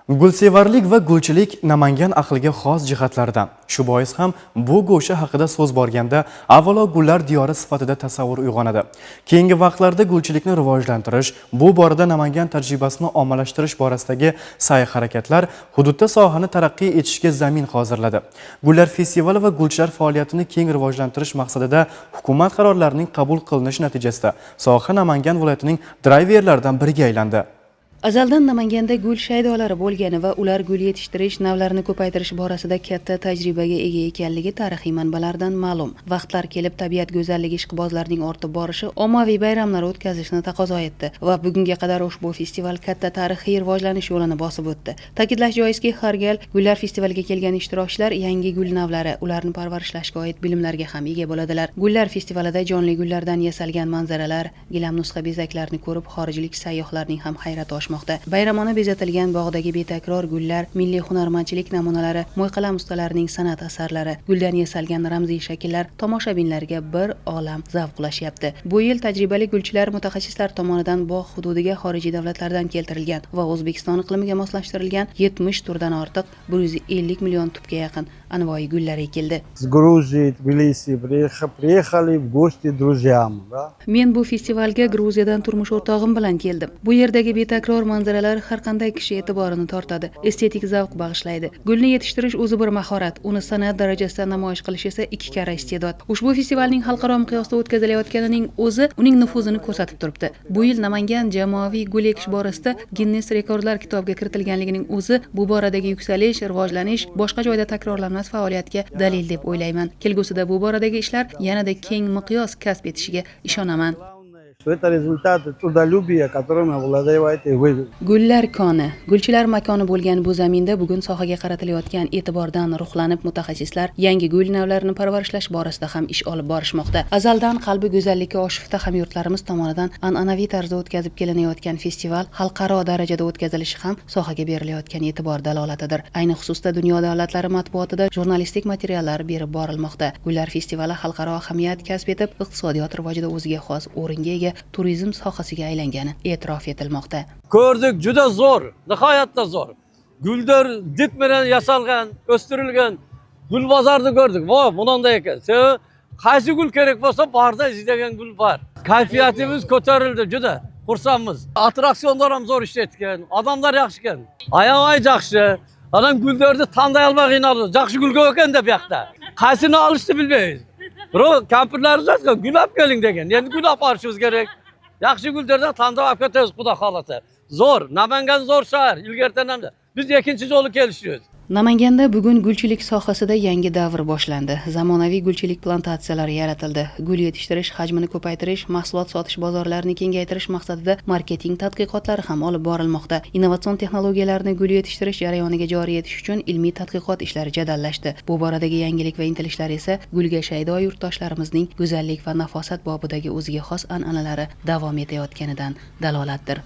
Gulsevarlik va gulchilik Namangan ahliga xos jihatlardan. Shu bois ham bu go'sha haqida so'z borganda avvalo gullar diyori sifatida tasavvur uyg'onadi. Keyingi vaqtlarda gulchilikni rivojlantirish, bu borada Namangan tajribasini ommalashtirish borasidagi sa'y-harakatlar hududda sohani taraqqiy etishga zamin hozirladi. Gullar festivali va gulchilar faoliyatini keng rivojlantirish maqsadida hukumat qarorlarining qabul qilinishi natijasida soha Namangan viloyatining drayverlaridan biriga aylandi. Azaldan Namanganda gul shaydolari bo'lgani va ular gul yetishtirish, navlarini ko'paytirish borasida katta tajribaga ega ekanligi tarixiy manbalardan ma'lum. Vaqtlar kelib tabiat go'zalligi ishqibozlarining ortib borishi ommaviy bayramlar o'tkazishni taqozo etdi va bugunga qadar ushbu festival katta tarixiy rivojlanish yo'lini bosib o'tdi. Ta'kidlash joizki, har gal gullar festivaliga kelgan ishtirokchilar yangi gul navlari, ularni parvarishlashga oid bilimlarga ham ega bo'ladilar. Gullar festivalida jonli gullardan yasalgan manzaralar, gilam nusxa bezaklarni ko'rib xorijlik sayyohlarning ham hayrati bayramona bezatilgan bog'dagi betakror gullar, milliy hunarmandchilik namunalari, mo'yqalam ustalarining san'at asarlari, guldan yasalgan ramziy shakllar tomoshabinlarga bir olam zavq ulashyapti. Bu yil tajribali gulchilar mutaxassislar tomonidan bog' hududiga xorijiy davlatlardan keltirilgan va O'zbekiston iqlimiga moslashtirilgan 70 turdan ortiq 150 million tubga yaqin anvoyi gullar ekildi. С Грузии, Тбилиси приехали в гости друзьям, да? Men bu festivalga Gruziyadan turmush o'rtog'im bilan keldim. Bu yerdagi betakror manzaralar har qanday kishi e'tiborini tortadi, estetik zavq bag'ishlaydi. Gulni yetishtirish o'zi bir mahorat, uni san'at darajasida namoyish qilish esa ikki karra iste'dod. Ushbu festivalning xalqaro miqyosda o'tkazilayotganining o'zi uning nufuzini ko'rsatib turibdi. Bu yil Namangan jamoaviy gul ekish borasida Ginnes rekordlar kitobiga kiritilganligining o'zi bu boradagi yuksalish, rivojlanish, boshqa joyda takrorlanmas faoliyatga dalil deb o'ylayman. Kelgusida bu boradagi ishlar yanada keng miqyos kasb etishiga ishonaman. Что это результат трудолюбия, которым обладает вы. Gullar koni, gulchilar makoni bo'lgan bu zaminda bugun sohaga qaratilayotgan e'tibordan ruhlanib mutaxassislar yangi gul navlarini parvarishlash borasida ham ish olib borishmoqda. Azaldan qalbi go'zallikka oshufta hamyurtlarimiz tomonidan an'anaviy tarzda o'tkazib kelinayotgan festival xalqaro darajada o'tkazilishi ham sohaga berilayotgan e'tibor dalolatidir. Ayni xususda dunyo davlatlari matbuotida jurnalistik materiallar berib borilmoqda. Gullar festivali xalqaro ahamiyat kasb etib, iqtisodiyot rivojida o'ziga xos o'ringa ega turizm sohasiga aylangani e'tirof etilmoqda. Ko'rdik, juda zo'r, nihoyatda zo'r. Gullar dip bilan yasalgan, o'stirilgan gul bozorni ko'rdik. Voy, bunday ekan. Qaysi gul kerak bo'lsa, borda izlagan gul bor. Kayfiyatimiz ko'tarildi, juda xursandmiz. Attraksionlar ham zo'r ishlatgan, odamlar yaxshi ekan. Ayamay yaxshi. Adam gullarni tanday olmay qiynaldi. Yaxshi gul ko'rgan deb yoqda. Qaysini olishni bilmaymiz. Kampirlarimiz gul olib keling degan. Endi gul olib borishimiz kerak. Yaxshi gullardan tanday olib ketamiz, xudo xolasa. Zo'r, Namangan zo'r shahar. Ilgaridan ham biz ikkinchi yo'li kelishimiz. Namanganda bugun gulchilik sohasida yangi davr boshlandi. Zamonaviy gulchilik plantatsiyalari yaratildi. Gul yetishtirish, hajmini ko'paytirish, mahsulot sotish bozorlarini kengaytirish maqsadida marketing tadqiqotlari ham olib borilmoqda. Innovatsion texnologiyalarni gul yetishtirish jarayoniga joriy etish uchun ilmiy tadqiqot ishlari jadallashdi. Bu boradagi yangilik va intilishlar esa gulga shaydo yurtdoshlarimizning go'zallik va nafosat bobidagi o'ziga xos an'analari davom etayotganidan dalolatdir.